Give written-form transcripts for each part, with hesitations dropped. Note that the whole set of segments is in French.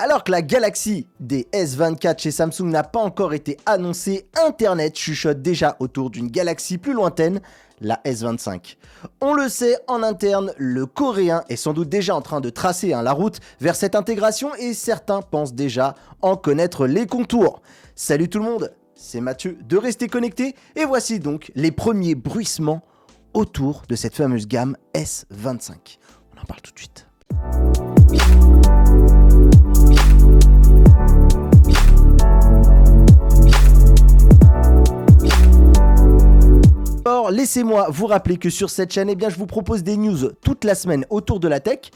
Alors que la galaxie des S24 chez Samsung n'a pas encore été annoncée, Internet chuchote déjà autour d'une galaxie plus lointaine, la S25. On le sait, en interne, le coréen est sans doute déjà en train de tracer la route vers cette intégration et certains pensent déjà en connaître les contours. Salut tout le monde, c'est Mathieu de Rester Connecté et voici donc les premiers bruissements autour de cette fameuse gamme S25. On en parle tout de suite. Alors, laissez-moi vous rappeler que sur cette chaîne, je vous propose des news toute la semaine autour de la tech.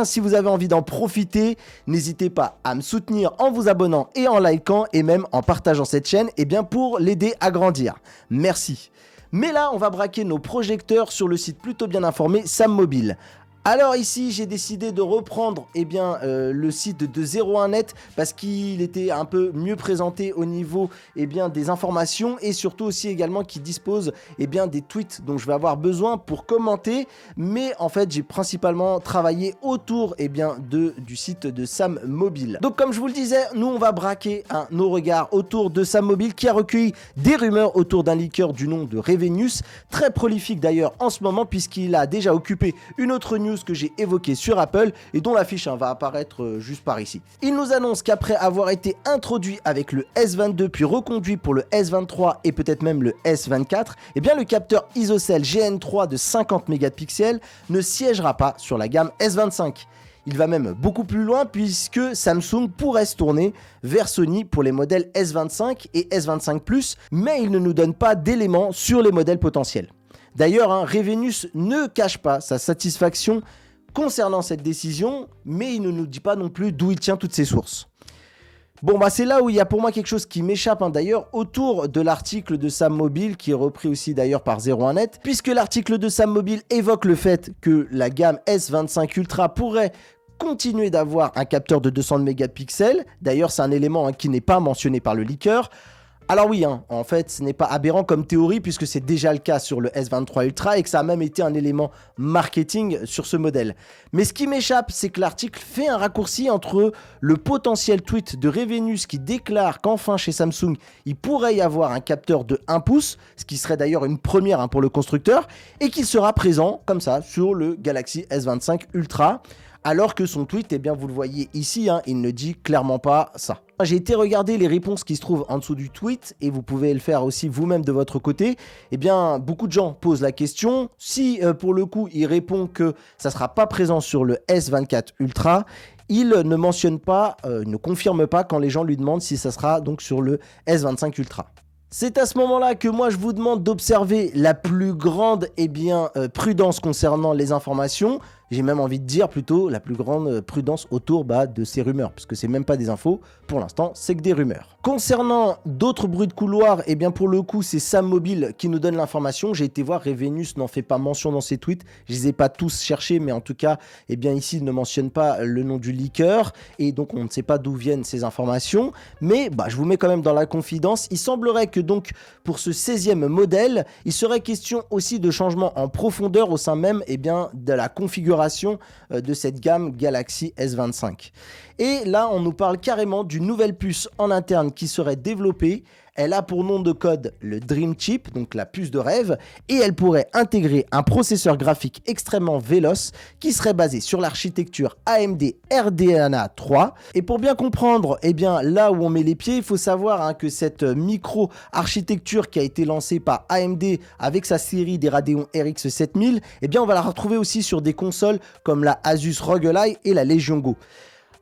Si vous avez envie d'en profiter, n'hésitez pas à me soutenir en vous abonnant et en likant et même en partageant cette chaîne pour l'aider à grandir. Merci. Mais là, on va braquer nos projecteurs sur le site plutôt bien informé Sam Mobile. Alors ici, j'ai décidé de reprendre le site de 01net parce qu'il était un peu mieux présenté au niveau des informations et surtout aussi également qui dispose des tweets dont je vais avoir besoin pour commenter. Mais en fait, j'ai principalement travaillé autour du site de Sam Mobile. Donc comme je vous le disais, nous on va braquer nos regards autour de Sam Mobile qui a recueilli des rumeurs autour d'un leaker du nom de Revenius, très prolifique d'ailleurs en ce moment puisqu'il a déjà occupé une autre news que j'ai évoqué sur Apple et dont l'affiche va apparaître juste par ici. Il nous annonce qu'après avoir été introduit avec le S22 puis reconduit pour le S23 et peut-être même le S24, le capteur ISOCELL GN3 de 50 mégapixels ne siégera pas sur la gamme S25. Il va même beaucoup plus loin puisque Samsung pourrait se tourner vers Sony pour les modèles S25 et S25 Plus, mais il ne nous donne pas d'éléments sur les modèles potentiels. D'ailleurs, Revenius ne cache pas sa satisfaction concernant cette décision, mais il ne nous dit pas non plus d'où il tient toutes ses sources. C'est là où il y a pour moi quelque chose qui m'échappe d'ailleurs autour de l'article de Sam Mobile qui est repris aussi d'ailleurs par 01net, puisque l'article de Sam Mobile évoque le fait que la gamme S25 Ultra pourrait continuer d'avoir un capteur de 200 mégapixels. D'ailleurs, c'est un élément qui n'est pas mentionné par le leaker. Alors oui, en fait, ce n'est pas aberrant comme théorie puisque c'est déjà le cas sur le S23 Ultra et que ça a même été un élément marketing sur ce modèle. Mais ce qui m'échappe, c'est que l'article fait un raccourci entre le potentiel tweet de Revenius qui déclare qu'enfin chez Samsung, il pourrait y avoir un capteur de 1 pouce, ce qui serait d'ailleurs une première pour le constructeur, et qu'il sera présent comme ça sur le Galaxy S25 Ultra. Alors que son tweet, vous le voyez ici, il ne dit clairement pas ça. J'ai été regarder les réponses qui se trouvent en dessous du tweet et vous pouvez le faire aussi vous-même de votre côté. Beaucoup de gens posent la question. Si pour le coup, il répond que ça ne sera pas présent sur le S24 Ultra, il ne mentionne pas, ne confirme pas quand les gens lui demandent si ça sera donc sur le S25 Ultra. C'est à ce moment-là que moi je vous demande d'observer la plus grande prudence concernant les informations. J'ai même envie de dire plutôt la plus grande prudence autour de ces rumeurs, puisque c'est même pas des infos, pour l'instant c'est que des rumeurs. Concernant d'autres bruits de couloir, pour le coup c'est Sam Mobile qui nous donne l'information. J'ai été voir, Revenius n'en fait pas mention dans ses tweets, je les ai pas tous cherchés, mais en tout cas, ici il ne mentionne pas le nom du leaker, et donc on ne sait pas d'où viennent ces informations, mais je vous mets quand même dans la confidence. Il semblerait que donc pour ce 16e modèle, il serait question aussi de changements en profondeur au sein même de la configuration de cette gamme Galaxy S25. Et là, on nous parle carrément d'une nouvelle puce en interne qui serait développée. Elle a pour nom de code le Dream Chip, donc la puce de rêve, et elle pourrait intégrer un processeur graphique extrêmement véloce qui serait basé sur l'architecture AMD RDNA 3. Et pour bien comprendre, là où on met les pieds, il faut savoir que cette micro-architecture qui a été lancée par AMD avec sa série des Radeon RX 7000, on va la retrouver aussi sur des consoles comme la Asus ROG Ally et la Legion Go.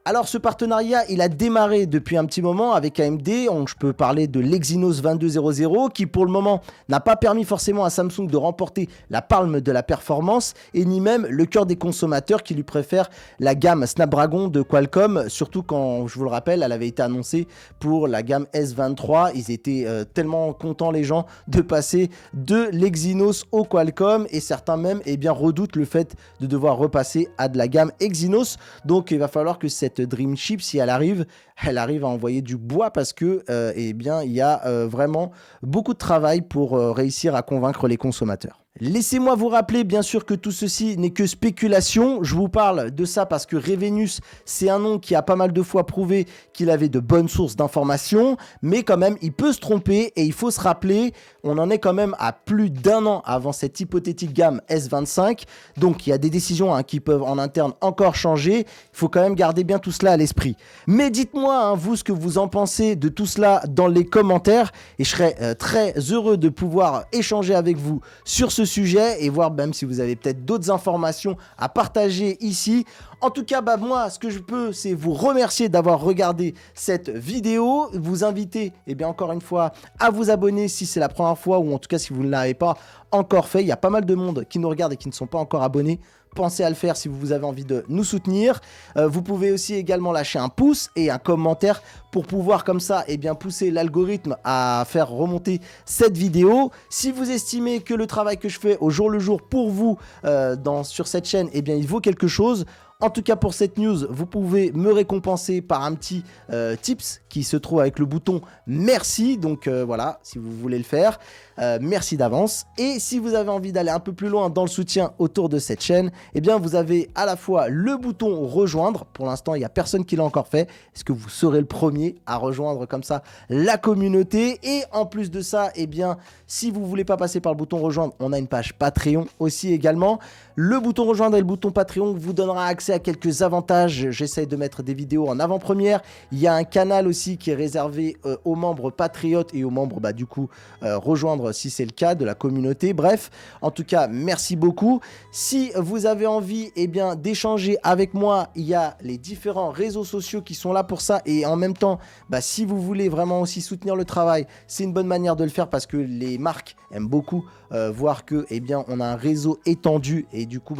Alors ce partenariat, il a démarré depuis un petit moment avec AMD, je peux parler de l'Exynos 2200 qui pour le moment n'a pas permis forcément à Samsung de remporter la palme de la performance et ni même le cœur des consommateurs qui lui préfèrent la gamme Snapdragon de Qualcomm, surtout quand, je vous le rappelle, elle avait été annoncée pour la gamme S23. Ils étaient tellement contents les gens de passer de l'Exynos au Qualcomm et certains même redoutent le fait de devoir repasser à de la gamme Exynos. Donc il va falloir que cette Dream Chip, si elle arrive à envoyer du bois parce que il y a vraiment beaucoup de travail pour réussir à convaincre les consommateurs. Laissez-moi vous rappeler bien sûr que tout ceci n'est que spéculation. Je vous parle de ça parce que Revenius, c'est un nom qui a pas mal de fois prouvé qu'il avait de bonnes sources d'informations, mais quand même, il peut se tromper et il faut se rappeler, on en est quand même à plus d'un an avant cette hypothétique gamme S25. Donc, il y a des décisions qui peuvent en interne encore changer. Il faut quand même garder bien tout cela à l'esprit. Mais dites-moi, vous, ce que vous en pensez de tout cela dans les commentaires et je serais très heureux de pouvoir échanger avec vous sur ce sujet et voir même si vous avez peut-être d'autres informations à partager ici. En tout cas, moi, ce que je peux, c'est vous remercier d'avoir regardé cette vidéo, vous inviter, encore une fois, à vous abonner si c'est la première fois ou en tout cas si vous ne l'avez pas encore fait. Il y a pas mal de monde qui nous regarde et qui ne sont pas encore abonnés. Pensez à le faire si vous avez envie de nous soutenir. Vous pouvez aussi également lâcher un pouce et un commentaire pour pouvoir comme ça pousser l'algorithme à faire remonter cette vidéo. Si vous estimez que le travail que je fais au jour le jour pour vous sur cette chaîne, il vaut quelque chose. En tout cas pour cette news, vous pouvez me récompenser par un petit tips qui se trouve avec le bouton merci. Donc voilà, si vous voulez le faire, merci d'avance. Et si vous avez envie d'aller un peu plus loin dans le soutien autour de cette chaîne, vous avez à la fois le bouton rejoindre. Pour l'instant, il n'y a personne qui l'a encore fait. Est-ce que vous serez le premier à rejoindre comme ça la communauté? Et en plus de ça, si vous ne voulez pas passer par le bouton rejoindre, on a une page Patreon aussi également. Le bouton rejoindre et le bouton Patreon vous donnera accès à quelques avantages. J'essaye de mettre des vidéos en avant-première. Il y a un canal aussi qui est réservé aux membres patriotes et aux membres rejoindre si c'est le cas de la communauté. Bref, en tout cas, merci beaucoup. Si vous avez envie d'échanger avec moi, il y a les différents réseaux sociaux qui sont là pour ça. Et en même temps, si vous voulez vraiment aussi soutenir le travail, c'est une bonne manière de le faire parce que les marques aiment beaucoup voir que on a un réseau étendu et du coup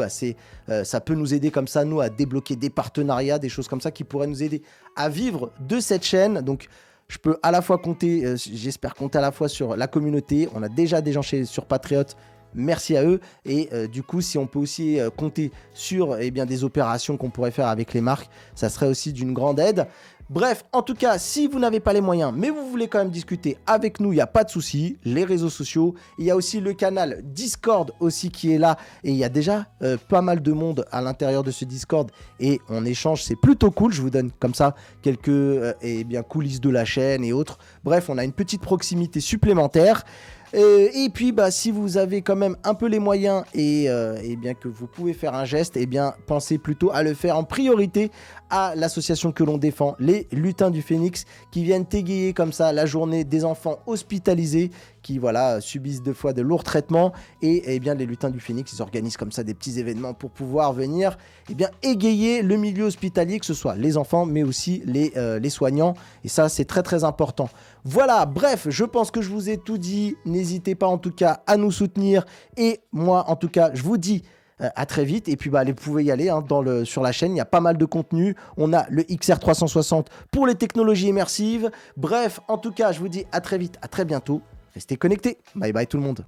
ça peut nous aider comme ça nous à débloquer des partenariats, des choses comme ça qui pourraient nous aider à vivre de cette chaîne. Donc je peux à la fois compter, j'espère compter à la fois sur la communauté. On a déjà des gens sur Patriote, merci à eux. Et du coup, si on peut aussi compter sur des opérations qu'on pourrait faire avec les marques, ça serait aussi d'une grande aide. Bref, en tout cas, si vous n'avez pas les moyens, mais vous voulez quand même discuter avec nous, il n'y a pas de souci. Les réseaux sociaux, il y a aussi le canal Discord aussi qui est là. Et il y a déjà pas mal de monde à l'intérieur de ce Discord. Et on échange, c'est plutôt cool. Je vous donne comme ça quelques coulisses de la chaîne et autres. Bref, on a une petite proximité supplémentaire. Et puis si vous avez quand même un peu les moyens et que vous pouvez faire un geste, pensez plutôt à le faire en priorité à l'association que l'on défend, les Lutins du Phénix, qui viennent égayer comme ça la journée des enfants hospitalisés qui subissent deux fois de lourds traitements. Et les Lutins du Phénix, ils organisent comme ça des petits événements pour pouvoir venir égayer le milieu hospitalier, que ce soit les enfants mais aussi les soignants. Et ça, c'est très très important. Voilà, bref, je pense que je vous ai tout dit. N'hésitez pas en tout cas à nous soutenir. Et moi, en tout cas, je vous dis à très vite. Et puis, vous pouvez y aller sur la chaîne. Il y a pas mal de contenu. On a le XR360 pour les technologies immersives. Bref, en tout cas, je vous dis à très vite, à très bientôt. Restez connectés. Bye bye tout le monde.